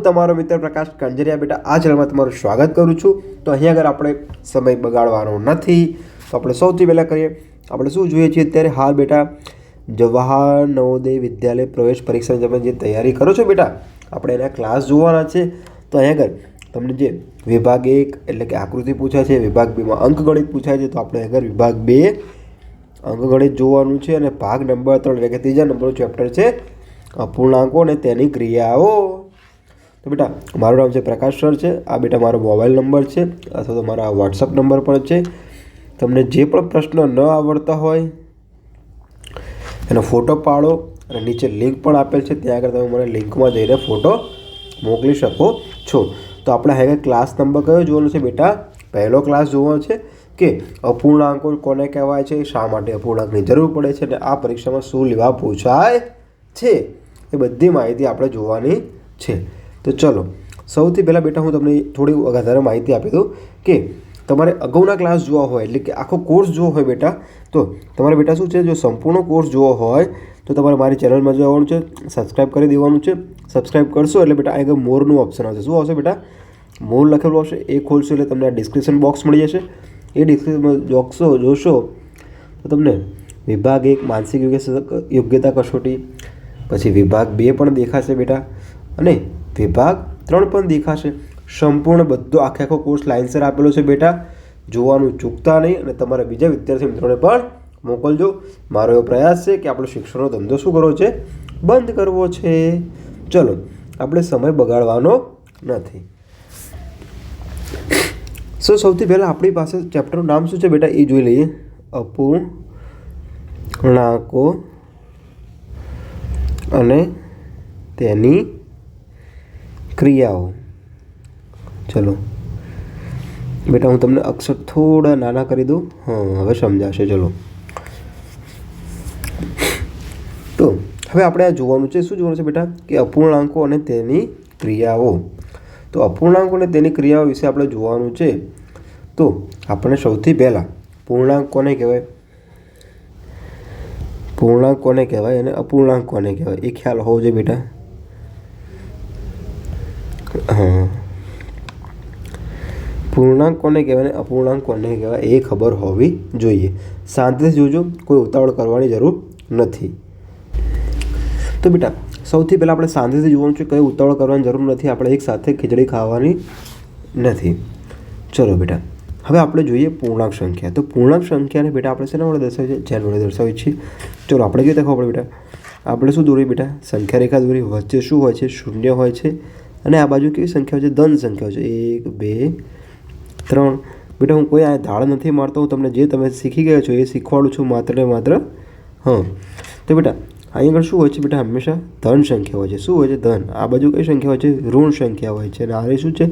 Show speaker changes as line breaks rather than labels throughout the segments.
તમારો મિત્ર પ્રકાશ કંજરિયા બેટા આ ચેનલમાં તમારું સ્વાગત કરું છું। તો અહીંયા આગળ આપણે સમય બગાડવાનો નથી, તો આપણે સૌથી પહેલાં કરીએ આપણે શું જોઈએ છીએ અત્યારે હાલ બેટા જવાહર નવોદય વિદ્યાલય પ્રવેશ પરીક્ષાની તમે જે તૈયારી કરો છો બેટા આપણે એના ક્લાસ જોવાના છે। તો અહીંયા આગળ તમને જે વિભાગ 1 એટલે કે આકૃતિ પૂછાય છે, વિભાગ 2 માં અંકગણિત પૂછાય છે, તો આપણે આગળ વિભાગ 2 અંકગણિત જોવાનું છે અને ભાગ નંબર 3 એટલે કે ત્રીજા નંબરનું ચેપ્ટર છે અપૂર્ણાંકો અને તેની ક્રિયાઓ। તો બેટા મારું નામ છે પ્રકાશ સર છે, આ બેટા મારો મોબાઈલ નંબર છે અથવા તો મારા વોટ્સઅપ નંબર પણ છે। તમને જે પણ પ્રશ્ન ન આવડતા હોય એનો ફોટો પાડો અને નીચે લિંક પણ આપેલ છે, ત્યાં આગળ તમે મને લિંકમાં જઈને ફોટો મોકલી શકો છો। તો આપણે હવે ક્લાસ નંબર કયો જોવાનો છે બેટા? પહેલો ક્લાસ જોવાનો છે કે અપૂર્ણાંકો કોને કહેવાય છે, શા માટે અપૂર્ણાંકની જરૂર પડે છે અને આ પરીક્ષામાં શું લેવા પૂછાય છે, એ બધી માહિતી આપણે જોવાની છે। તો ચલો સૌથી પહેલાં બેટા હું તમને થોડી વધારે માહિતી આપી દઉં કે તમારે અગાઉના ક્લાસ જોવા હોય એટલે કે આખો કોર્સ જોવો હોય બેટા તો તમારે બેટા શું છે, જો સંપૂર્ણ કોર્સ જોવો હોય તો તમારે મારી ચેનલમાં જવાનું છે, સબસ્ક્રાઈબ કરી દેવાનું છે। સબસ્ક્રાઈબ કરશો એટલે બેટા આગળ મોરનું ઓપ્શન આવશે। શું આવશે બેટા? મોર લખેલું આવશે, એ ખોલશો એટલે તમને આ ડિસ્ક્રિપ્શન બોક્સ મળી જશે। એ ડિસ્ક્રિપ્શન બોક્સ જોશો તો તમને વિભાગ 1 માનસિક યોગ્યતા કસોટી, પછી વિભાગ 2 પણ દેખાશે બેટા અને વિભાગ 3 પણ દેખાશે। સંપૂર્ણ બધો આખો કોર્સ લાઇનસર આપેલો છે બેટા, જોવાનું ચૂકતા નહીં અને તમારા બીજા વિદ્યાર્થી મિત્રોને પણ મોકલજો। મારો એવો પ્રયાસ છે કે આપણો શિક્ષણનો ધંધો શું કરવો છે? બંધ કરવો છે। ચલો આપણે સમય બગાડવાનો નથી। સૌથી પહેલાં આપણી પાસે ચેપ્ટરનું નામ શું છે બેટા એ જોઈ લઈએ, અપૂર્ણાંકો અને તેની ક્રિયાઓ। ચલો બેટા હું તમને અક્ષર થોડા નાના કરી દઉં, હવે સમજાશે। ચલો તો હવે આપણે આ જોવાનું છે, શું જોવાનું છે બેટા કે અપૂર્ણાંકો અને તેની ક્રિયાઓ। તો અપૂર્ણાંકો અને તેની ક્રિયાઓ વિશે આપણે જોવાનું છે। તો આપણે સૌથી પહેલાં પૂર્ણાંક કોને કહેવાય, પૂર્ણાંક કોને કહેવાય અને અપૂર્ણાંક કોને કહેવાય એ ખ્યાલ હોવો જોઈએ બેટા। પૂર્ણાંક કોને કહેવાય અને અપૂર્ણાંક કોને કહેવાય એ ખબર હોવી જોઈએ। શાંતિથી જોજો, કોઈ ઉતાવળ કરવાની જરૂર નથી। તો બેટા સૌથી પહેલાં આપણે શાંતિથી જોવાનું છે, કંઈ ઉતાવળ કરવાની જરૂર નથી, આપણે એક સાથે ખીચડી ખાવાની નથી। ચલો બેટા હવે આપણે જોઈએ પૂર્ણાંક સંખ્યા। તો પૂર્ણાંક સંખ્યાને બેટા આપણે શેના વડે દર્શાવીએ છીએ? જેન વડે દર્શાવીએ છીએ। ચલો આપણે કેવી રીતે ખબર પડે બેટા? આપણે શું દોરીએ બેટા? સંખ્યા રેખા દોરી, વચ્ચે શું હોય છે? શૂન્ય હોય છે અને આ બાજુ કેવી સંખ્યા હોય છે? ધન સંખ્યા હોય છે, 1 2 3। બેટા હું કોઈ આ ધાળ નથી મારતો, હું તમને જે તમે શીખી ગયા છો એ શીખવાડું છું માત્ર ને માત્ર। તો બેટા અહીં આગળ શું હોય છે બેટા? હંમેશા ધન સંખ્યા હોય છે। શું હોય છે? ધન। આ બાજુ કઈ સંખ્યા હોય છે? ઋણ સંખ્યા હોય છે અને આ શું છે?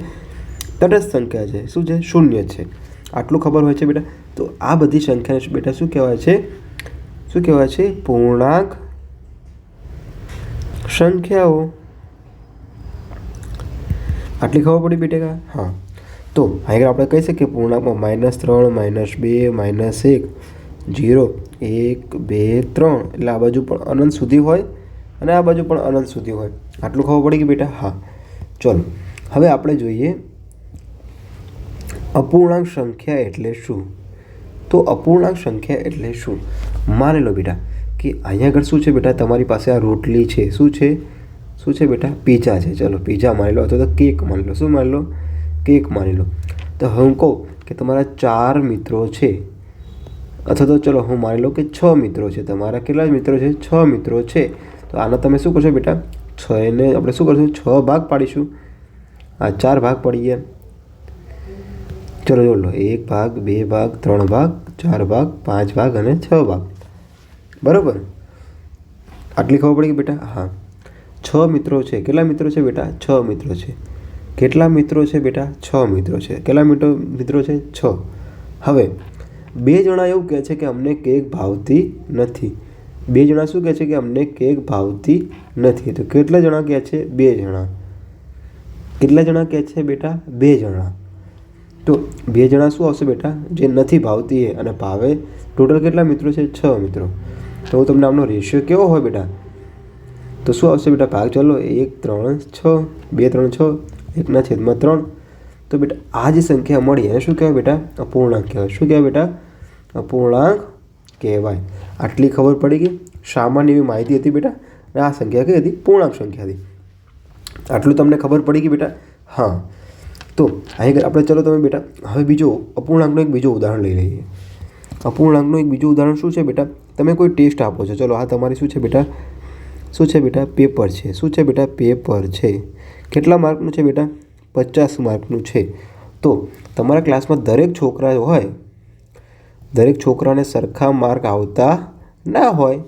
તટસ્થ સંખ્યા છે। શું છે? શૂન્ય છે। આટલું ખબર હોય છે બેટા। તો આ બધી સંખ્યાને બેટા શું કહેવાય છે? શું કહેવાય છે? પૂર્ણાંક સંખ્યાઓ। આટલી ખબર પડી બેટા? હા। તો અહીં આપણે કહી શકીએ પૂર્ણાંકમાં -3 -2 -1 0 1 2 3 એટલે આ બાજુ પણ અનંત સુધી હોય અને આ બાજુ પણ અનંત સુધી હોય। આટલું ખબર પડી ગઈ બેટા? હા। ચલો હવે આપણે જોઈએ અપૂર્ણાંક સંખ્યા એટલે શું। તો અપૂર્ણાંક સંખ્યા એટલે શું? માની લો બેટા કે અહીંયા આગળ શું છે બેટા, તમારી પાસે આ રોટલી છે, શું છે? શું છે બેટા? પીઝા છે। ચલો પીઝા માની લો અથવા તો કેક માની લો। શું માની લો? કેક માની લો। તો હું કહું કે તમારા 4 મિત્રો છે અથવા તો ચલો હું માની લો કે 6 મિત્રો છે। તમારા કેટલા મિત્રો છે? 6 મિત્રો છે। તો આના તમે શું કરશો બેટા? 6 ને આપણે શું કરશું? 6 ભાગ પાડીશું। આ 4 ભાગ પડી ગયા। ચલો જોઈ લો, 1 ભાગ 2 ભાગ 3 ભાગ 4 ભાગ 5 ભાગ અને 6 ભાગ, બરાબર? આટલી ખબર પડી ગઈ બેટા? હા। 6 મિત્રો છે। કેટલા મિત્રો છે બેટા? 6 મિત્રો છે। કેટલા મિત્રો છે બેટા? 6 મિત્રો છે। કેટલા મિત્રો છે? 6। હવે 2 જણા એવું કહે છે કે અમને કેક ભાવતી નથી। 2 જણા શું કહે છે કે અમને કેક ભાવતી નથી। તો કેટલા જણા કહે છે? 2 જણા। કેટલા જણા કહે છે બેટા? 2 જણા। તો 2 જણા શું આવશે બેટા? જે નથી ભાવતી એ અને ભાવે। ટોટલ કેટલા મિત્રો છે? 6 મિત્રો। તો તમને આમનો રેશિયો કેવો હોય બેટા? તો શું આવશે બેટા ભાગ? ચાલો 1 3 6, 2 3 6, 1/3. તો બેટા આ જે સંખ્યા મળી એને શું કહેવાય બેટા? અપૂર્ણાંક કહેવાય. શું કહેવાય બેટા? અપૂર્ણાંક કહેવાય. આટલી ખબર પડી ગઈ. સામાન્ય એવી માહિતી હતી બેટા. અને આ સંખ્યા કઈ હતી? પૂર્ણાંક સંખ્યા હતી. આટલું તમને ખબર પડી ગઈ બેટા? હા. તો અહીં આપણે ચલો તમે બેટા હવે બીજો અપૂર્ણાંકનું એક બીજું ઉદાહરણ લઈ લઈએ. અપૂર્ણાંકનું એક બીજું ઉદાહરણ શું છે બેટા? તમે કોઈ ટેસ્ટ આપો છો. ચલો આ તમારી શું છે બેટા? શું છે બેટા? પેપર છે. શું છે બેટા? પેપર છે. કેટલા માર્કનું છે બેટા? 50 માર્કનું છે. તો તમારા ક્લાસમાં દરેક છોકરા હોય, દરેક છોકરાને સરખા માર્ક આવતા ના હોય.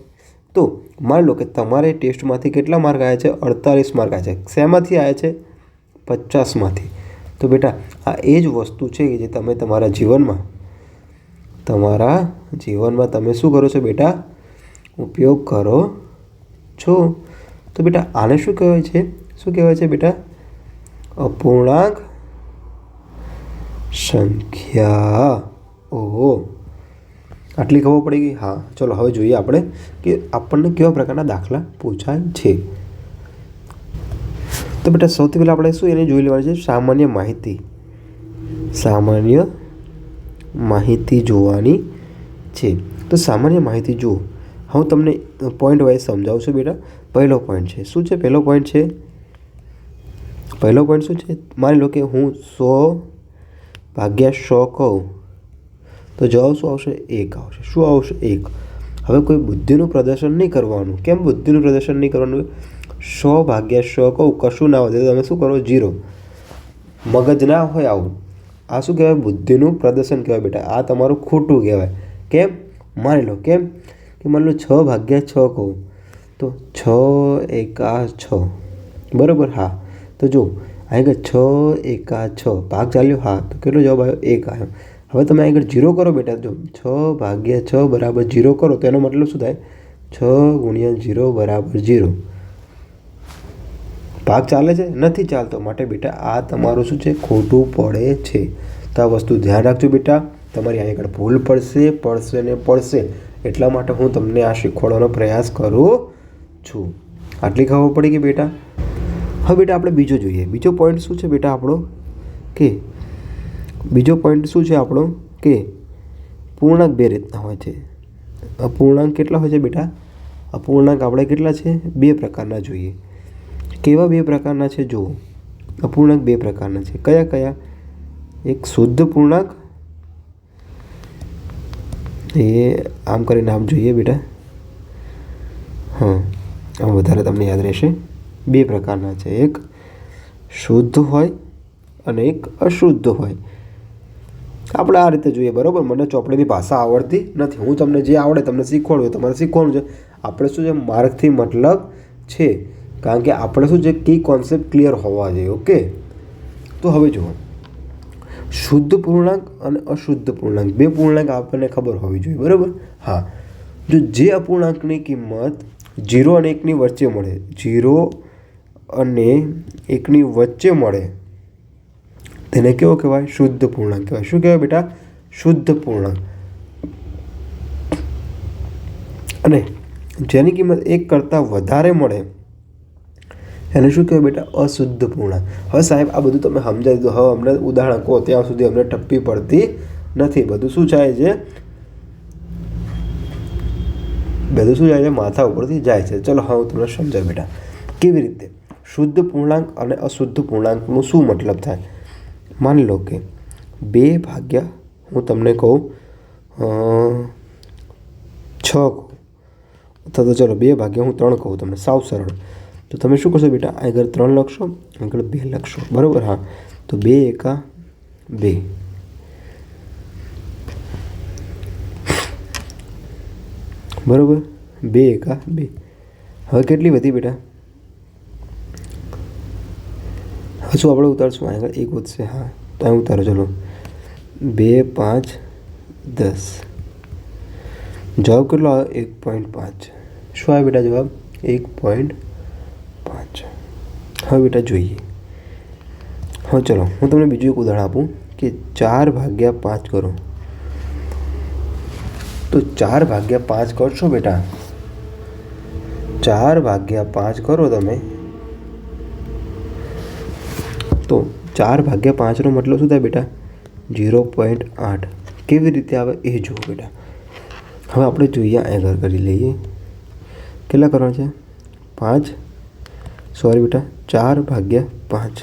તો માની લો કે તમારે ટેસ્ટમાંથી કેટલા માર્ક આવ્યા છે? 48 માર્ક આવ્યા છે. શેમાંથી આવ્યા છે? 50માંથી. તો બેટા આ એ જ વસ્તુ છે કે જે તમે તમારા જીવનમાં તમે શું કરો છો બેટા? ઉપયોગ કરો છો. તો બેટા આને શું કહેવાય છે? શું કહેવાય છે બેટા? અપૂર્ણાંક સંખ્યા. ઓહો, આટલી ખબર પડી ગઈ? હા. ચલો હવે જોઈએ આપણે કે આપણને કેવા પ્રકારના દાખલા પૂછાય છે. તો બેટા સૌથી પહેલાં આપણે શું એને જોઈ લેવાની છે? સામાન્ય માહિતી જોવાની છે. તો સામાન્ય માહિતી જુઓ. હું તમને પોઈન્ટ વાઇઝ સમજાવું છું બેટા. પહેલો પોઈન્ટ છે શું છે? પહેલો પોઈન્ટ શું છે? માની લો કે હું 100/100 કહું તો જવાબ શું આવશે? 1 આવશે. શું આવશે? 1. હવે કોઈ બુદ્ધિનું પ્રદર્શન નહીં કરવાનું. કેમ બુદ્ધિનું પ્રદર્શન નહીં કરવાનું? 100/100 કહું, કશું ના વધે તો તમે શું કરો? 0. મગજ ના હોય આવું. આ શું કહેવાય? બુદ્ધિનું પ્રદર્શન કહેવાય બેટા. આ તમારું ખોટું કહેવાય. કેમ? માની લો કે માની લો 6/6 કહું તો 6 એકા 6. બરાબર? હા. તો જો આગળ 6 એકા 6 ભાગ ચાલ્યો. હા. તો કેટલો જવાબ આવ્યો? 1 આવ્યો. હવે તમે આગળ 0 કરો બેટા. જો 6/6 બરાબર 0 કરો તો એનો મતલબ શું થાય? 6 × 0 = 0. ભાગ ચાલે છે? નથી ચાલતો. માટે બેટા આ તમારું શું છે? ખોટું પડે છે. તો આ વસ્તુ ધ્યાન રાખજો બેટા. તમારી આગળ ભૂલ પડશે. એટલા માટે હું તમને આ શીખવાડવાનો પ્રયાસ કરું છું. આટલી ખબર પડી ગઈ બેટા? હવે બેટા આપણે બીજો જોઈએ. બીજો પોઈન્ટ શું છે બેટા આપણો? કે પૂર્ણાંક બે રીતના હોય છે. અપૂર્ણાંક કેટલા હોય છે બેટા? અપૂર્ણાંક આપણે કેટલા છે? 2 પ્રકારના જોઈએ. કેવા 2 પ્રકારના છે? જુઓ, અપૂર્ણાંક 2 પ્રકારના છે. કયા? એક શુદ્ધ પૂર્ણાંક. એ આમ કરીને આમ જોઈએ બેટા. હા, આમ વધારે તમને યાદ રહેશે. 2 પ્રકારના છે. એક શુદ્ધ હોય અને એક અશુદ્ધ હોય. આપણે આ રીતે જોઈએ. બરાબર? મને ચોપડીની ભાષા આવડતી નથી. હું તમને જે આવડે તમને શીખવાડું. તમારે શીખવાનું છે. આપણે શું છે? માર્કથી મતલબ છે. કારણ કે આપણે શું છે? કી કોન્સેપ્ટ ક્લિયર હોવા જોઈએ. ઓકે. તો હવે જુઓ, શુદ્ધ પૂર્ણાંક અને અશુદ્ધ પૂર્ણાંક 2 પૂર્ણાંક આપણને ખબર હોવી જોઈએ. બરાબર? હા. જો જે અપૂર્ણાંકની કિંમત 0 અને 1ની વચ્ચે મળે, 0 અને 1ની વચ્ચે મળે તેને કેવો કહેવાય? શુદ્ધ પૂર્ણાંક કહેવાય. શું કહેવાય બેટા? શુદ્ધ પૂર્ણાંક. અને જેની કિંમત 1 કરતાં વધારે મળે એને શું કહેવાય બેટા? અશુદ્ધ પૂર્ણાંક. હવે સાહેબ આ બધું તમે સમજાવી દીધું. હવે અમને ઉદાહરણ કહો ત્યાં સુધી અમને ટપ્પી પડતી નથી. બધું શું જાય છે? માથા ઉપરથી જાય છે. ચલો હવે હું તમને સમજાવું બેટા. કેવી રીતે શુદ્ધ પૂર્ણાંક અને અશુદ્ધ પૂર્ણાંકનું શું મતલબ થાય? માની લો કે 2 ભાગ્યા હું તમને કહું 6 કહું, અથવા તો ચલો 2 ભાગ્યા હું 3 કહું તમને. સાવ સરળ. તો તમે શું કરશો બેટા? આગળ 3 લખશો, આગળ 2 લખશો. બરાબર? હા. તો 2 એકા 2. બરાબર? 2 એકા 2. હવે કેટલી વધી બેટા? હવે શું આપણે ઉતારશું? આગળ 1 વધશે. હા. તો અહીં ઉતારો. ચલો 2 5 10. જવાબ કેટલો આવે? 1.5. શું આવે બેટા જવાબ? 1.5. હવે બેટા જોઈએ. હા ચલો હું તમને બીજું એક ઉદાહરણ આપું કે 4/5 કરો. તો 4/5 કરશો બેટા 4/5 કરો તમે તો 4/5નો મતલબ શું થાય બેટા? 0.8. કેવી રીતે આવે એ જુઓ બેટા. હવે આપણે જોઈએ, આગળ કરી લઈએ. કેટલા કરવાના છે? 5 સોરી બેટા 4/5.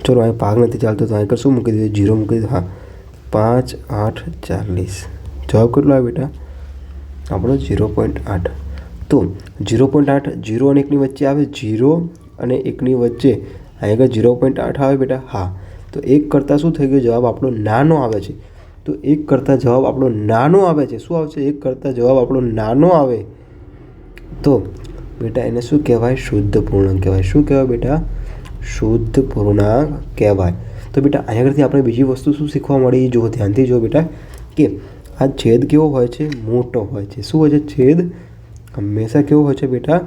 ચલો અહીં ભાગ નથી ચાલતો તો અહીં શું મૂકી દઈએ? 0 મૂકી દઈએ. હા, 5 8 40. જવાબ કેટલો આવે બેટા? આપણો 0.8. તો 0.8 0 અને 1ની વચ્ચે આવે. 0 અને 1ની વચ્ચે આગળ 0.8 આવે બેટા. હા, તો 1 કરતાં શું થઈ ગયું? જવાબ આપણો નાનો આવે છે. તો 1 કરતાં જવાબ આપણો નાનો આવે છે. શું આવશે? 1 કરતાં જવાબ આપણો નાનો આવે તો બેટા એને શું કહેવાય? શુદ્ધ પૂર્ણાંક કહેવાય. શું કહેવાય બેટા? શુદ્ધ પૂર્ણાંક કહેવાય. તો બેટા અહીંયા આગળથી આપણે બીજી વસ્તુ શું શીખવા મળી? જો ધ્યાનથી જો બેટા, કે આ છેદ કેવો હોય છે? મોટો હોય છે. શું હોય છે? છેદ હંમેશા કેવો હોય છે બેટા?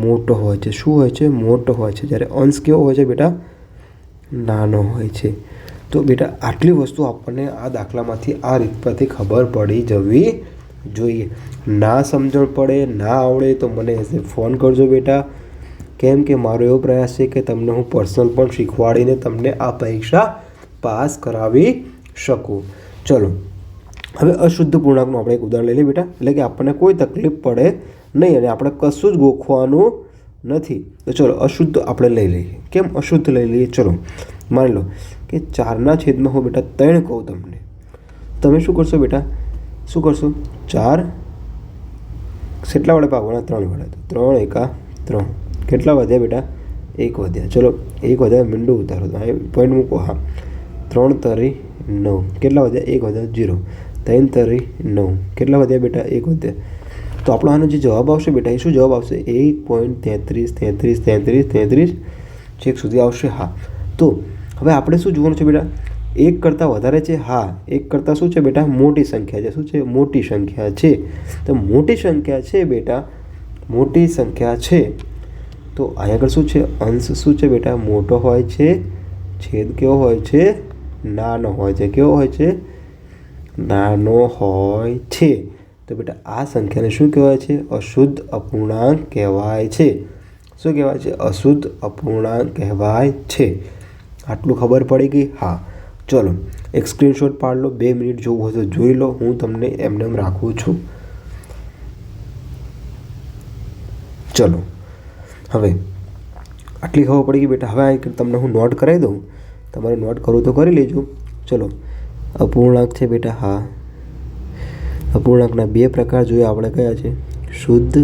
મોટો હોય છે. શું હોય છે? મોટો હોય છે. જ્યારે અંશ કેવો હોય છે બેટા? નાનો હોય છે. તો બેટા આટલી વસ્તુ આપણને આ દાખલામાંથી આ રીત પરથી ખબર પડી જવી જોઈએ. ના સમજણ પડે, ના આવડે તો મને ફોન કરજો બેટા. કેમ કે મારો એવો પ્રયાસ છે કે તમને હું પર્સનલ પણ શીખવાડીને તમને આ પરીક્ષા પાસ કરાવી શકું. ચલો હવે અશુદ્ધ પૂર્ણાંકનું આપણે એક ઉદાહરણ લઈ લઈએ બેટા. એટલે કે આપણને કોઈ તકલીફ પડે નહીં અને આપણે કશું જ ગોખવાનું નથી. તો ચલો અશુદ્ધ આપણે લઈ લઈએ. કેમ અશુદ્ધ લઈ લઈએ? ચલો માની લો કે 4/3 હું બેટા 3 કહું તમને. તમે શું કરશો બેટા? શું કરશો? 4 કેટલા વડે ભાગવાના? 3 વડે. 3 એકા 3. કેટલા વધ્યા બેટા? 1 વધ્યા. ચલો 1 વધ્યા, મીંડું ઉતારો તો અહીં પોઈન્ટ મૂકો. હા, 3 તરી 9. કેટલા વધ્યા? 1 વધ્યા 0. 3 તરી 9. કેટલા વધ્યા બેટા? 1 વધ્યા. તો આપણો આનો જે જવાબ આવશે બેટા, એ શું જવાબ આવશે? 1.33 છેક સુધી આવશે. હા, તો હવે આપણે શું જોવાનું છે બેટા? 1 કરતાં વધારે છે. હા, 1 કરતાં શું છે બેટા? મોટી સંખ્યા છે. શું છે? મોટી સંખ્યા છે. તો મોટી સંખ્યા છે બેટા, મોટી સંખ્યા છે. તો અહીંયા આગળ શું છે? અંશ શું છે બેટા? મોટો હોય છે. છેદ કેવો હોય છે? નાનો હોય છે. કેવો હોય છે? નાનો હોય છે. તો બેટા આ સંખ્યાને શું કહેવાય છે? અશુદ્ધ અપૂર્ણાંક કહેવાય છે. શું કહેવાય છે? અશુદ્ધ અપૂર્ણાંક કહેવાય છે. આટલું ખબર પડી ગઈ? હા, ચલો એક સ્ક્રીનશોટ પાડ લો. 2 મિનિટ જોવું હોય તો જોઈ લો. હું તમને એમને એમ રાખું છું. ચલો હવે આટલી ખબર પડી ગઈ બેટા. હવે તમને હું નોટ કરાવી દઉં. તમારે નોટ કરવું તો કરી લેજો. ચલો અપૂર્ણાંક છે બેટા. હા, અપૂર્ણાંકના 2 પ્રકાર જોઈએ આપણે. કયા છે? શુદ્ધ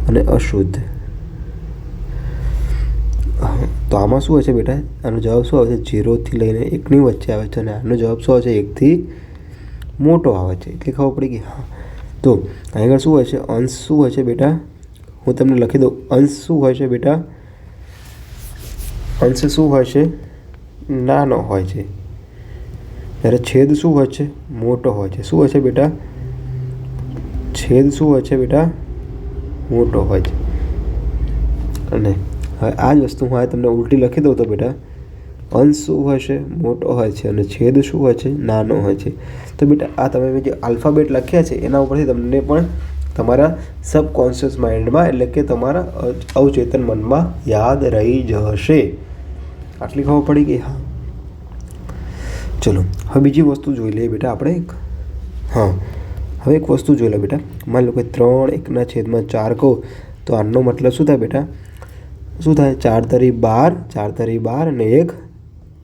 અને અશુદ્ધ. તો આમાં શું હોય છે બેટા? આનો જવાબ શું આવે છે? 0 થી લઈને 1ની વચ્ચે આવે છે અને આનો જવાબ શું આવે છે? 1 થી મોટો આવે છે. એટલી ખબર પડી ગઈ? હા, તો અહીં આગળ શું હોય છે? અંશ શું હોય છે બેટા? હું તમને લખી દઉં. અંશ શું હોય છે બેટા? અંશ શું હોય છે? નાનો હોય છે. જ્યારે છેદ શું હોય છે? મોટો હોય છે. શું હોય છે બેટા? છેદ શું હોય છે બેટા? મોટો હોય છે. અને હવે આ જ વસ્તુ હું તમને ઉલટી લખી દઉં તો બેટા અંશ શું હોય છે? મોટો હોય છે અને છેદ શું હોય છે? નાનો હોય છે. તો બેટા આ તમે જે આલ્ફાબેટ લખ્યા છે એના ઉપરથી તમને પણ તમારા સબકોન્શિયસ માઇન્ડમાં, એટલે કે તમારા અવચેતન મનમાં યાદ રહી જશે. આટલી ખબર પડી ગઈ? હા, ચલો હવે બીજી વસ્તુ જોઈ લઈએ બેટા આપણે. હા, હવે એક વસ્તુ જોઈ લો બેટા. માની લો કે 3/4 કહું તો આનો મતલબ શું થાય બેટા? શું થાય? 4 તરી 12. 4 તરી 12 અને 1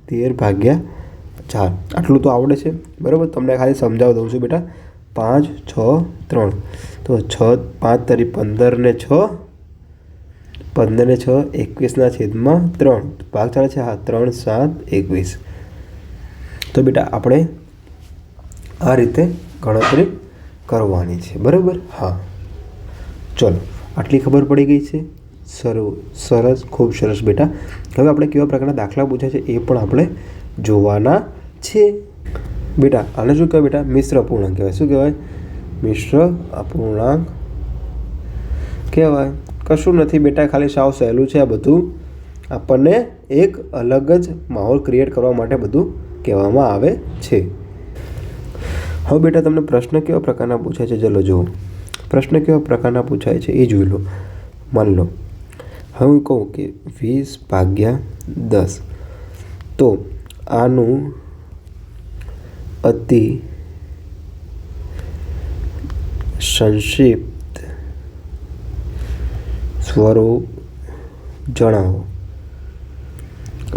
13/4. આટલું તો આવડે છે બરાબર. તમને ખાલી સમજાવી દઉં છું બેટા. 5 6 3. તો 6 5 તરી 15 ને 6, 15 ને 6 21/3. ભાગ ચાલે છે. હા, 3 7 21. તો બેટા આપણે આ રીતે ગણતરી કરવાની છે બરાબર. હા, ચલો આટલી ખબર પડી ગઈ છે. સરસ, ખૂબ સરસ બેટા. હવે આપણે કેવા પ્રકારના દાખલા પૂછ્યા છે એ પણ આપણે જોવાના છે બેટા. આને શું કહેવાય બેટા? મિશ્ર અપૂર્ણાંક કહેવાય. શું કહેવાય? મિશ્ર અપૂર્ણાંક કહેવાય. કશું નથી બેટા, ખાલી સાવ સહેલું છે આ બધું. આપણને એક અલગ જ માહોલ ક્રિએટ કરવા માટે બધું કહેવામાં આવે છે. હવે બેટા તમને પ્રશ્ન કેવા પ્રકારના પૂછાય છે? ચલો જુઓ. પ્રશ્ન કેવા પ્રકારના પૂછાય છે એ જોઈ લો. માની લો હવે હું કહું કે 20/10 તો આનું અતિ સંક્ષિપ્ત સ્વરૂપ જણાવો.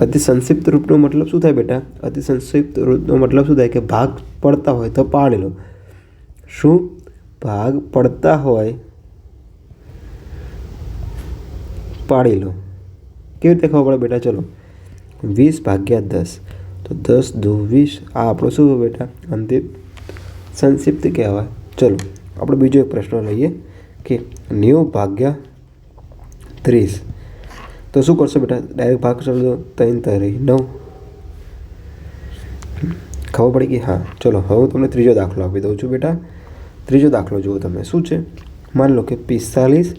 અતિ સંક્ષિપ્ત રૂપનો મતલબ શું થાય બેટા? અતિ સંક્ષિપ્ત રૂપનો મતલબ શું થાય કે ભાગ પડતા હોય તો પાડી લો. શું ભાગ પડતા હોય પાડી લો. કેવી રીતે ખબર પડે બેટા? ચલો 20/10 તો 10 દુ 20 આ આપણો શું બેટા? અંતિમ સંક્ષિપ્ત કહેવાય. ચલો આપણે બીજો એક પ્રશ્ન લઈએ કે 90/30 તો શું કરશો બેટા? ડાયરેક્ટ ભાગ કરશો. 3×9 ખબર પડી ગઈ? હા. ચલો હવે હું તમને ત્રીજો દાખલો આપી દઉં છું બેટા. ત્રીજો દાખલો જુઓ તમે. શું છે? માની લો કે 45/12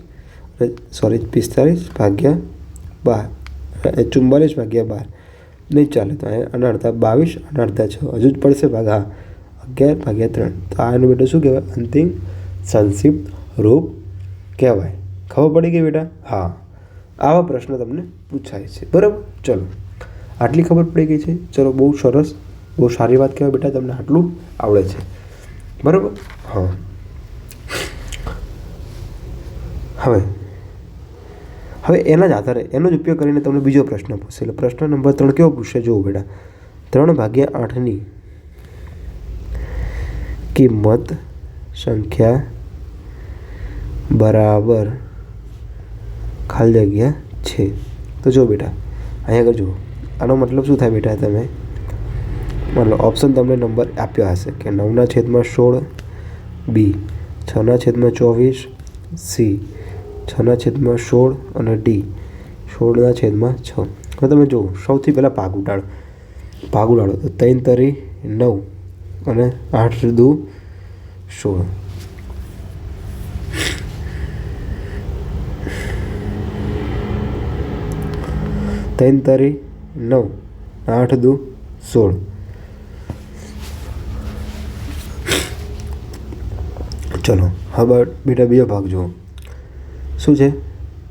44/12 નહીં ચાલે તો આના અડધા 22 અને અડધા 6 હજુ જ પડશે ભાગ. હા 11/3 તો આનું બેટા શું કહેવાય? અંતિમ સંક્ષિપ્ત રૂપ કહેવાય. ખબર પડી ગઈ બેટા? હા. આવા પ્રશ્ન તમને પૂછાય છે. બરાબર. ચલો આટલી ખબર પડી ગઈ છે. ચલો બહુ સરસ, બહુ સારી વાત કહેવાય બેટા, તમને આટલું આવડે છે. બરાબર. હા. હવે એના જ આધારે એનો જ ઉપયોગ કરીને તમને બીજો પ્રશ્ન પૂછશે. એટલે પ્રશ્ન નંબર 3 કેવો પૂછશે જુઓ બેટા. 3/8ની કિંમત સંખ્યા બરાબર ખાલી જગ્યા છે. તો જો બેટા અહીંયા આગળ જુઓ. આનો મતલબ શું થાય બેટા? તમે મતલબ ઓપ્શન તમને નંબર આપ્યો હશે કે 9/16 બી, 6/24 સી, 6/16 અને ડી, 16/6. હવે તમે જુઓ સૌથી પહેલાં ભાગ ઉડાડો તો 3×9 અને 8×2 16. 3×9 8×2 16. ચલો હવે બેટા બીજો ભાગ જુઓ. શું છે?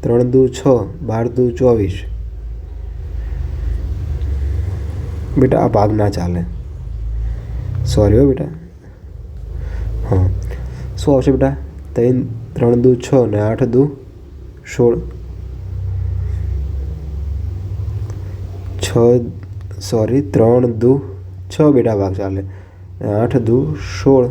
3×2 6, 12×2 24. બેટા આ ભાગ ના ચાલે. સોરી હો બેટા. હા શું આવશે બેટા? 3×2 6 ને 8×2 16. 3×2 6 બેટા ભાગ ચાલે. 8×2 16.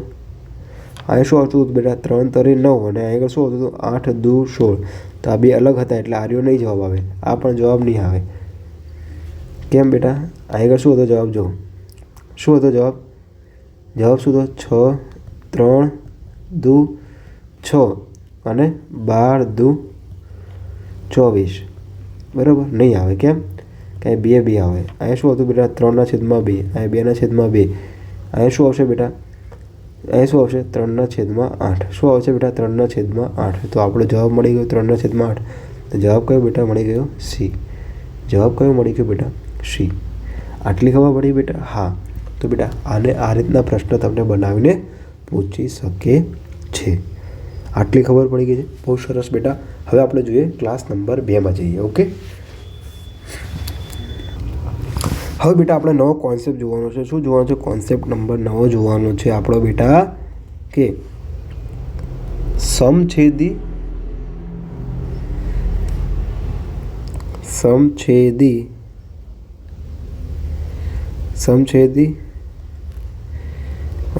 અહીં શું આવતું હતું બેટા? 3×3 9 અને આગળ શું આવતું હતું? 8×2 16. તો આ બે અલગ હતા એટલે આર્યો નહીં જવાબ આવે. આ પણ જવાબ નહીં આવે. કેમ બેટા? આગળ શું હતો જવાબ? જો શું હતો જવાબ? જવાબ શું હતો? 6×3 6 અને 12×2 24. બરાબર નહીં આવે. કેમ? કાંઈ 2 આવે. અહીંયા શું હતું બેટા? 3/2. અહીંયા 2/2. અહીંયા શું આવશે બેટા? અહીં શું આવશે? 3/8. શું આવશે બેટા? 3/8. તો આપણો જવાબ મળી ગયો 3/8. તો જવાબ કયો બેટા મળી ગયો? સી. જવાબ કયો મળી ગયો બેટા? સી. આટલી ખબર પડી બેટા? હા. તો બેટા આને આ રીતના પ્રશ્ન તમને બનાવીને પૂછી શકે છે. આટલી ખબર પડી ગઈ છે. બહુ સરસ બેટા. હવે આપણે જોઈએ ક્લાસ નંબર 2માં જઈએ. ઓકે. હવે બેટા આપણે નવો કોન્સેપ્ટ જોવાનો છે. શું જોવાનો છે? કોન્સેપ્ટ નંબર 9 જોવાનો છે આપણો બેટા કે સમછેદી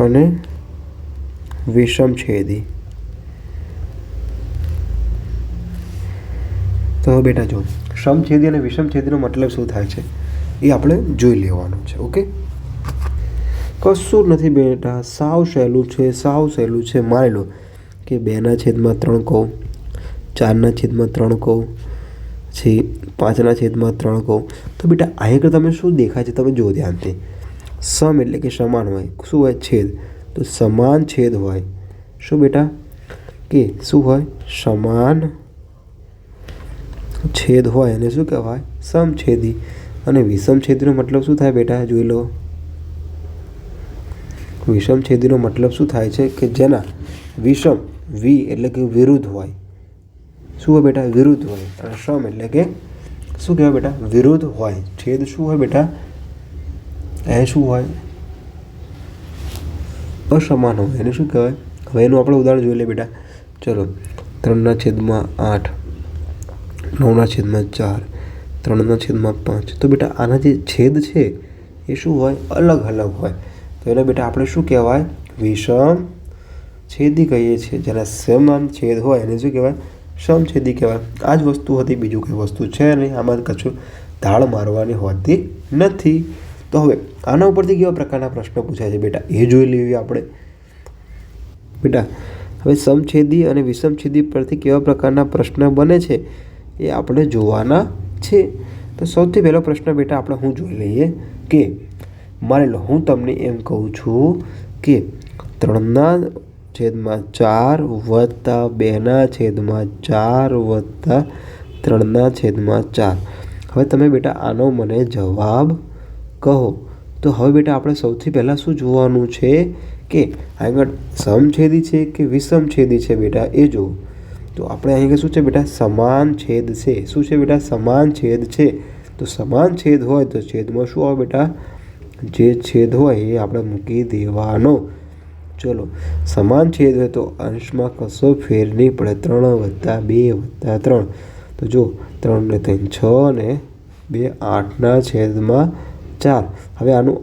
અને વિષમછેદી. તો બેટા જો સમછેદી અને વિષમછેદીનો મતલબ શું થાય છે એ આપણે જોઈ લેવાનું છે. ઓકે. કશું નથી બેટા, સાવ સહેલું છે. માની લો કે 2/3 કહું, 4/3 કહું, પછી 5/3 કહું. તો બેટા અહીં તમે શું દેખાય છે તમે જુઓ ધ્યાનથી. સમ એટલે કે સમાન હોય. શું હોય? છેદ. તો સમાન છેદ હોય. શું બેટા? કે શું હોય? સમાન છેદ હોય અને શું કહેવાય? સમછેદી. અને વિષમછેદીનો મતલબ શું થાય બેટા? જોઈ લો. વિષમછેદીનો મતલબ શું થાય છે? કે જેના વિષમ વી એટલે કે વિરુદ્ધ હોય. શું હોય બેટા? વિરુદ્ધ હોય. અને સમ એટલે કે શું કહેવાય બેટા? વિરુદ્ધ હોય. છેદ શું હોય બેટા? એ શું હોય? અસમાન હોય. એને શું કહેવાય? હવે એનું આપણે ઉદાહરણ જોઈ લઈએ બેટા. ચલો, 3/8, 9/4, 3/5. તો બેટા આના જે છેદ છે એ શું હોય? અલગ અલગ હોય. તો એને બેટા આપણે શું કહેવાય? વિષમ છેદી કહીએ છીએ. જેના સમાન છેદ હોય એને શું કહેવાય? સમછેદી કહેવાય. આ જ વસ્તુ હતી, બીજું કંઈ વસ્તુ છે નહીં. આમાં કશું ધાળ મારવાની હોતી નથી. તો હવે આના ઉપરથી કેવા પ્રકારના પ્રશ્નો પૂછાય છે બેટા એ જોઈ લેવી આપણે. બેટા હવે સમછેદી અને વિષમછેદી પરથી કેવા પ્રકારના પ્રશ્ન બને છે એ આપણે જોવાના છે. તો સૌથી પહેલો પ્રશ્ન બેટા આપણે હું જોઈ લઈએ કે માની લો હું તમને એમ કહું છું કે 3/4 વત્તા 2/4 વત્તા 3/4. હવે તમે બેટા આનો મને જવાબ કહો. તો હવે બેટા આપણે સૌથી પહેલાં શું જોવાનું છે કે આગળ સમછેદી છે કે વિષમછેદી છે બેટા એ જોવું. તો આપણે અહીં શું છે બેટા? સમાન છેદ છે. શું છે બેટા? સમાન છેદ છે. તો સમાન છેદ હોય તો છેદમાં શું આવે બેટા? જે છેદ હોય એ આપણે મૂકી દેવાનો. ચલો, સમાન છેદ હોય તો અંશમાં કશો ફેર નહીં પડે. 3 + 2 + 3. તો જો 3 ને 3 6 ને 2 8/4. હવે આનું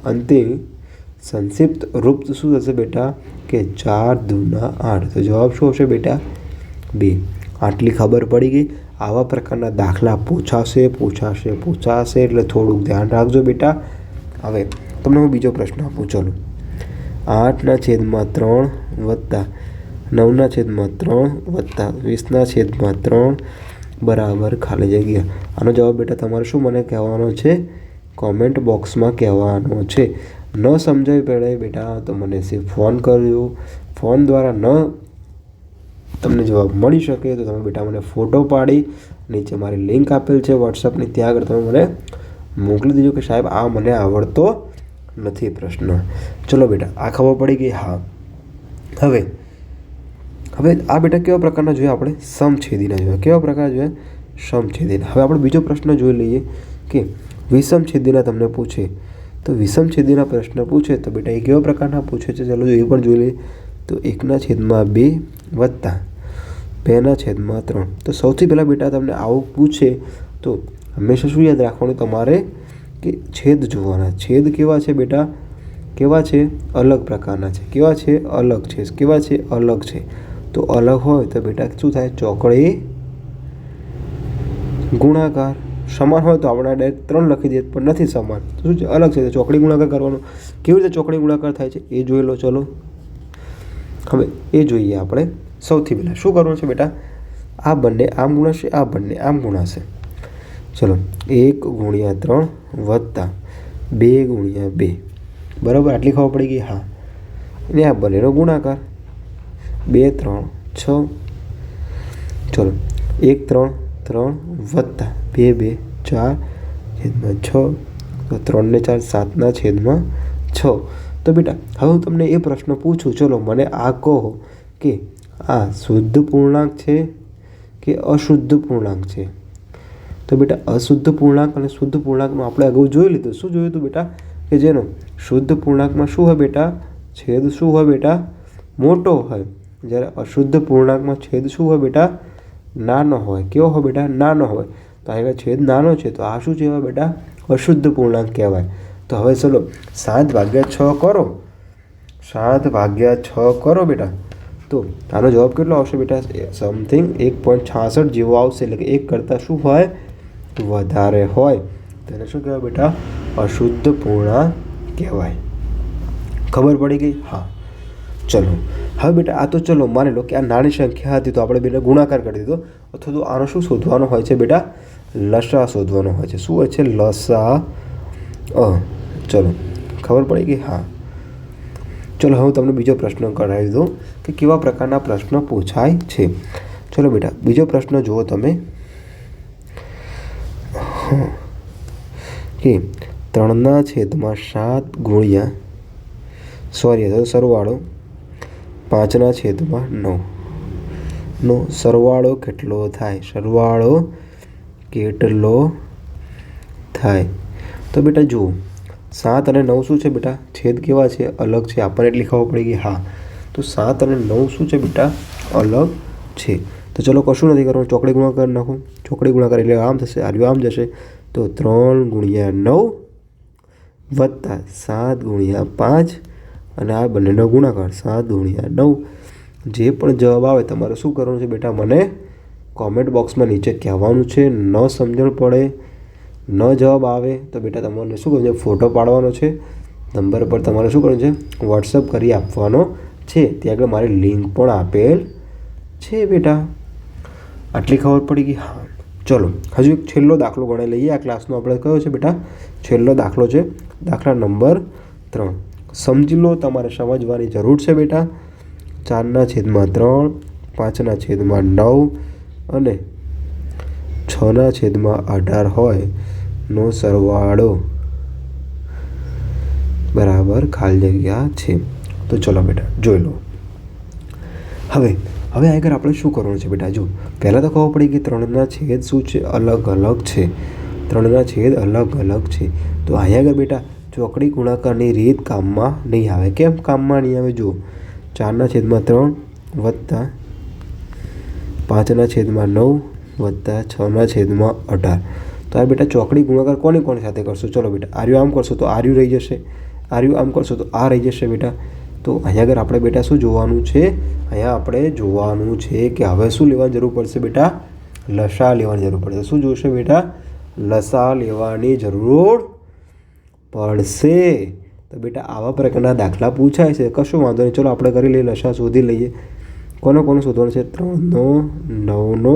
અંતિમ સંક્ષિપ્ત રૂપ શું થશે બેટા? કે 4 × 8. તો જવાબ શું હશે બેટા? 2. આટલી ખબર પડી ગઈ. આવા પ્રકારના દાખલા પૂછાશે એટલે થોડુંક ધ્યાન રાખજો બેટા. હવે તમને હું બીજો પ્રશ્ન આપું. ચલો, 8/3 વત્તા 9/3 વત્તા 20/3 બરાબર ખાલી જગ્યા. આનો જવાબ બેટા તમારે શું મને કહેવાનો છે? કોમેન્ટ બોક્સમાં કહેવાનો છે. ન સમજાવી પડે બેટા તો મને સિર્ફ ફોન કરજો. ફોન દ્વારા ન તમને જવાબ મળી શકે તો તમે બેટા મને ફોટો પાડી નીચે મારી લિંક આપેલ છે વોટ્સઅપની, ત્યાં આગળ તમે મને મોકલી દેજો કે સાહેબ આ મને આવડતો નથી પ્રશ્ન. ચલો બેટા આ ખબર પડી ગઈ. હા, હવે આ બેટા કેવા પ્રકારના જોઈએ આપણે? સમછેદીના જોયા. કેવા પ્રકાર જોયા? સમછેદીના. હવે આપણે બીજો પ્રશ્ન જોઈ લઈએ કે વિષમછેદીના તમને પૂછે. તો વિષમછેદીના પ્રશ્ન પૂછે તો બેટા એ કેવા પ્રકારના પૂછે છે? ચાલો એ પણ જોઈ લઈએ. તો 1/2 વત્તા 2/3. તો સૌથી પહેલાં બેટા તમને આવું પૂછે તો હંમેશા શું યાદ રાખવાનું તમારે? કે છેદ જોવાના. છેદ કેવા છે બેટા? કેવા છે? અલગ પ્રકારના છે. કેવા છે? અલગ છે. કેવા છે? અલગ છે. તો અલગ હોય તો બેટા શું થાય? ચોકડી ગુણાકાર. સમાન હોય તો આપણે ડાયરેક્ટ 3 લખી દઈએ પણ નથી સમાન. તો શું છે? અલગ છે. તો ચોકડી ગુણાકાર કરવાનો. કેવી રીતે ચોકડી ગુણાકાર થાય છે એ જોઈ લો. ચલો હવે એ જોઈએ આપણે. સૌથી પહેલાં શું કરવાનું છે બેટા? આ બંને આમ ગુણાશે, આ બંને આમ ગુણાશે. ચલો, 1/3 વત્તા 2/2 બરાબર. આટલી ખબર પડી ગઈ. હા, અને આ બંનેનો ગુણાકાર 2 3 6. ચલો, 1 3 3 વત્તા 2 2 4/6. તો 3 ને 4 7/6. તો બેટા હવે હું તમને એ પ્રશ્ન પૂછું. ચલો મને આ કહો કે આ શુદ્ધ પૂર્ણાંક છે કે અશુદ્ધ પૂર્ણાંક છે? તો બેટા અશુદ્ધ પૂર્ણાંક અને શુદ્ધ પૂર્ણાંકનું આપણે અગાઉ જોઈ લીધું. શું જોયું હતું બેટા? કે જેનો શુદ્ધ પૂર્ણાંકમાં શું હોય બેટા? છેદ શું હોય બેટા? મોટો હોય. જ્યારે અશુદ્ધ પૂર્ણાંકમાં છેદ શું હોય બેટા? નાનો હોય. કેવો હોય બેટા? નાનો હોય. તો અહીંયા છેદ નાનો છે તો આ શું કહેવાય બેટા? અશુદ્ધ પૂર્ણાંક કહેવાય. તો હવે ચલો 7/6 કરો. 7/6 કરો બેટા. તો આનો જવાબ કેટલો આવશે બેટા? સમથિંગ 1.66 જેવો આવશે. એટલે કે 1 કરતાં શું હોય? વધારે હોય. તેને શું કહેવાય બેટા? અશુદ્ધ પૂર્ણાંક કહેવાય. ખબર પડી ગઈ? હા. ચલો હવે બેટા આ તો ચલો માની લો કે આ નાની સંખ્યા હતી તો આપણે બેને ગુણાકાર કરી દીધો. અથવા તો આનો શું શોધવાનો હોય છે બેટા? લસા શોધવાનો હોય છે. શું હોય છે? લસા. ચલો ખબર પડી ગઈ? હા. ચલો હવે તમને બીજો પ્રશ્ન કરાવી દઉં કે કેવા પ્રકારના પ્રશ્ન પૂછાય છે. ચલો બેટા બીજો પ્રશ્ન જુઓ તમે કે 3/7 ગુણ્યા સરવાળો 5/9નો સરવાળો કેટલો થાય? સરવાળો કેટલો થાય? તો બેટા જુઓ, 7 અને 9 શું છે બેટા? છેદ કેવા છે? અલગ છે. આપણને એટલી ખબર પડી કે હા, તો 7 અને 9 શું છે બેટા? અલગ છે. તો ચલો કશું નથી કરવાનું, ચોકડી ગુણાકાર નાખો. ચોકડી ગુણાકાર એટલે આમ થશે, આમ જશે. તો 3 × 9 વત્તા 7 × 5 અને આ બંનેનો ગુણાકાર 7 × 9. જે પણ જવાબ આવે તમારે શું કરવાનું છે બેટા? મને કોમેન્ટ બોક્સમાં નીચે કહેવાનું છે. ન સમજણ પડે, ન જવાબ આવે તો બેટા તમારે શું કરવાનું છે? ફોટો પાડવાનો છે. નંબર પર તમારે શું કરવાનું છે? વોટ્સઅપ કરી આપવાનો છે. ત્યાં આગળ મારી લિંક પણ આપેલ છે બેટા. આટલી ખબર પડી ગઈ? હા. ચલો હજુ એક છેલ્લો દાખલો ગણાઈ લઈએ. આ ક્લાસનો આપણે કયો છે બેટા? છેલ્લો દાખલો છે. દાખલા નંબર 3. સમજી લો, તમારે સમજવાની જરૂર છે બેટા. 4/3, 5/9 અને 6/18 હોય નો સરવાળો બરાબર ખાલી જગ્યા છે. તો ચલો બેટા જોઈ લો. હવે આગળ આપણે શું કરવાનું છે બેટા? જો પહેલાં તો ખબર પડી કે 3ના છેદ શું છે? અલગ અલગ છે. 3ના છેદ અલગ અલગ છે. તો અહીંયા આગળ બેટા ચોકડી ગુણાકારની રીત કામમાં નહીં આવે. કેમ કામમાં નહીં આવે? જુઓ, 4/3 વત્તા 5/9 વત્તા 6/18. તો આ બેટા ચોકડી ગુણાકાર કોની સાથે કરશો? ચલો બેટા, આર્યું આમ કરશો તો આર્યું રહી જશે, આર્યું આમ કરશો તો આ રહી જશે બેટા. તો અહીંયા આગળ આપણે બેટા શું જોવાનું છે? અહીંયા આપણે જોવાનું છે કે હવે શું લેવાની જરૂર પડશે બેટા? લસા લેવાની જરૂર પડશે. શું જોશે બેટા? લસા લેવાની જરૂર પડશે. તો બેટા આવા પ્રકારના દાખલા પૂછાય છે, કશું વાંધો નહીં. ચલો આપણે કરી લઈએ, લસા શોધી લઈએ. કોનો શોધવાનું છે? 3નો, 9નો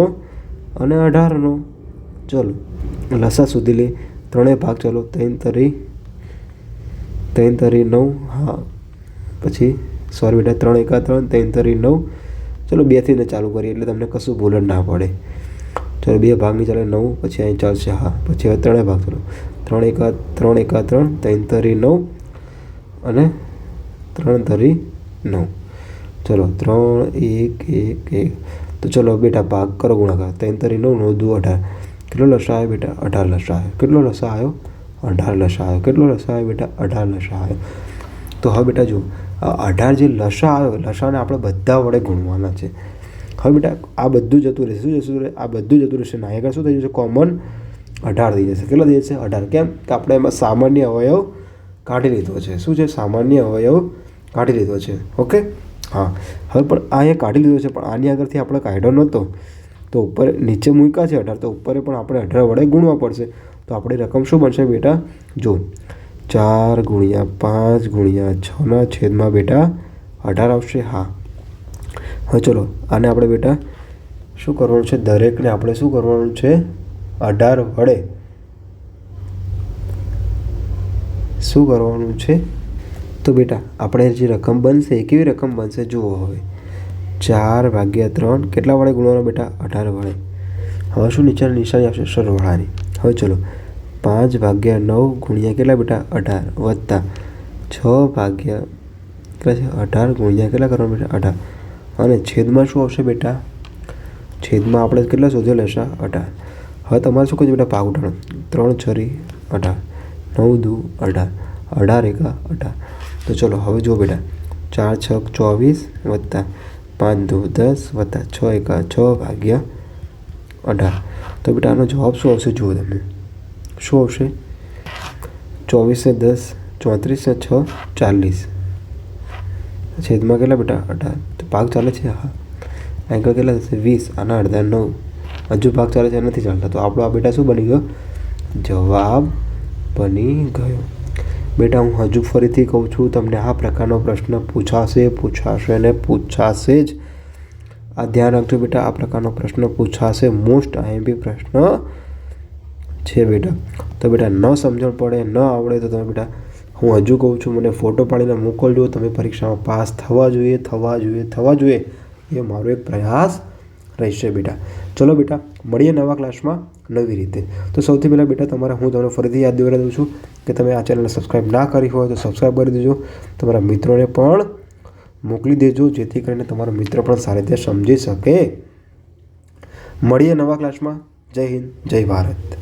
અને 18નો. ચલો લસા શોધી લઈએ. 3 ભાગ. ચલો 3 તરી 9. હા, પછી સોરી બેટા, 3 × 3, 3 તરી 9. ચલો 2થી ચાલુ કરીએ એટલે તમને કશું ભૂલ ના પડે. ચલો 2 ભાગની ચાલે 9, પછી અહીં ચાલશે. હા, પછી હવે 3 ભાગ. ચલો 3 × 3, 3 તરી 9 અને 3 તરી 9. ચલો 3, 1, 1, 1. તો ચલો બેટા ભાગ કરો, ગુણાકાર. 3 તરી 9, 9 દુ 18. કેટલો લસા આવ્યો બેટા? 18 લસા આવ્યો. કેટલો લસા આવ્યો? 18 લસા આવ્યો. કેટલો લસા આવ્યો બેટા? 18 લસા આવ્યો. તો હવે બેટા જુઓ, આ 18 જે લસા આવ્યો, લસાને આપણે બધા વડે ગુણવાના છે. હવે બેટા આ બધું જતું રહેશે. શું જતું રહે? આ બધું જતું રહેશે. ના આગળ શું થઈ જશે? કોમન 18 થઈ જશે. કેટલો થઈ જશે? 18. કેમ કે આપણે એમાં સામાન્ય અવયવ કાઢી લીધો છે. શું છે? સામાન્ય અવયવ કાઢી લીધો છે. ઓકે. હા, હવે પણ આ અહીંયા કાઢી લીધો છે, પણ આની આગળથી આપણે કાઢ્યો નહોતો તો ઉપર નીચે મૂક્યા છે 18, તો ઉપર પણ આપણે 18 વડે ગુણવા પડશે. તો આપણી રકમ શું બનશે બેટા? જો 4 × 5 × 6 બેટા 18 આવશે. હા. હવે ચલો આને આપણે બેટા શું કરવાનું છે? દરેકને આપણે શું કરવાનું છે? 18 વડે શું કરવાનું છે? તો બેટા આપણે જે રકમ બનશે એ કેવી રકમ બનશે? જુઓ, હવે 4/3 કેટલા વડે ગુણવાનો બેટા? 18 વડે. હવે શું નીચેની નિશાની આવશે? સરવાળાની. હવે ચલો 5/9 ગુણ્યા કેટલા બેટા? 18 વત્તા 6 કેટલા છે? 18 ગુણ્યા કેટલા કરવાનું બેટા? 18. અને છેદમાં શું આવશે બેટા? છેદમાં આપણે કેટલા શોધ્યો? લસા 18. હવે તમારે શું કહ્યું બેટા? ભાગ ઉઠાણો. 3 × 18, 9 દુ 18, 18 × 18. તો ચલો હવે જુઓ બેટા, 4 × 6 = 24 વત્તા 5 દુ 10 વત્તા 6 × 6/18. તો બેટા આનો જવાબ શું આવશે? જુઓ તમે શું આવશે? 24 × 10 34 × 6 40. છેદમાં કેટલા બેટા? 18. તો ભાગ ચાલે છે. હા, આગળ કેટલા થશે? 20. આના અડધા 9. હજુ ભાગ ચાલે છે, નથી ચાલતા. તો આપણો આ બેટા શું બની ગયો? જવાબ બની ગયો. બેટા હું હજુ ફરીથી કહું છું, તમને આ પ્રકારનો પ્રશ્ન પૂછાશે ને પૂછાશે જ. આ ધ્યાન રાખજો બેટા, આ પ્રકારનો પ્રશ્ન પૂછાશે. મોસ્ટ આઈએમપી પ્રશ્ન છે બેટા. તો બેટા ન સમજણ પડે, ન આવડે તો તમે બેટા હું હજુ કહું છું, મને ફોટો પાડીને મોકલજો. તમે પરીક્ષામાં પાસ થવા જોઈએ એ મારો એક પ્રયાસ રહેશે બેટા. ચલો બેટા મળીએ નવા ક્લાસમાં નવી રીતે. તો સૌથી પહેલાં બેટા હું તમને ફરીથી યાદ દેવડાવી દઉં છું કે તમે આ ચેનલને સબસ્ક્રાઈબ ના કરી હોય તો સબસ્ક્રાઈબ કરી દેજો. તમારા મિત્રોને પણ મોકલી દેજો, જેથી કરીને તમારો મિત્ર પણ સારી રીતે સમજી શકે. મળીએ નવા ક્લાસમાં. જય હિન્દ, જય ભારત.